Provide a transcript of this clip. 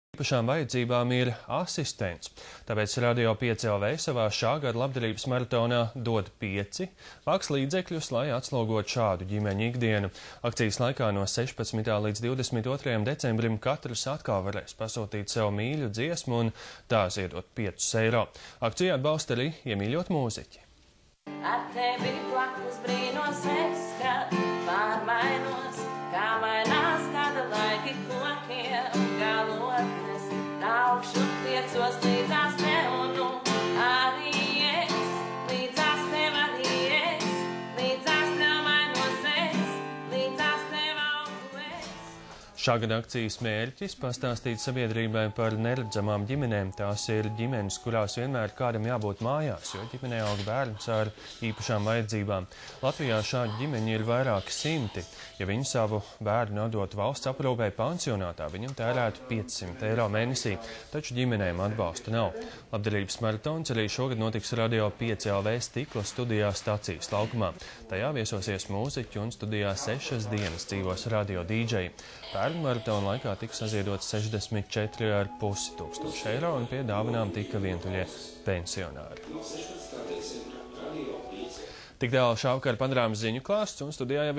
Īpašām vajadzībām ir asistents, tāpēc Radio 5 LV savā šā gada labdarības maratonā dod 5 vāks līdzekļus, lai atslogotu šādu ģimeņu ikdienu. Akcijas laikā no 16. līdz 22. decembrim katrs atkal varēs pasūtīt sev mīļu dziesmu un tā ziedot 5 eiro. Akciju atbalsta arī iemīļot mūziķi. Ar tevi blakus brīnos es, kad pārmainos, kā mainās gada laiki kokiem galotnes. Augšu tiecos līdzās tev, nu arī es, līdzās tev arī es, līdzās tev mainos es, līdzās tev augu es. Šā gada akcijas mērķis pastāstīt sabiedrībai par neredzamām ģimenēm. Tās ir ģimenes, kurās vienmēr kādam jābūt mājās, jo ģimenē aug bērns ar īpašām vajadzībām. Latvijā šādu ģimeņu ir vairāki simti. Ja viņi savu bērnu nodotu valsts aprūpei pansionātā, viņam tērētu 500 eiro mēnesī, taču ģimenēm atbalsta nav. Labdarības maratons arī šogad notiks Radio 5 LV stikla studijā stacijas laukumā. Tajā viesosies mūziķi un studijā 6 dienas dzīvos radio dīdžeji. Pērn maratona laikā tika saziedots 64,5 tūkstoši eiro un pie dāvanām tika vientuļie pensionāri. Tik tālu šāvakar panorāmas ziņu klāsts un studijā jau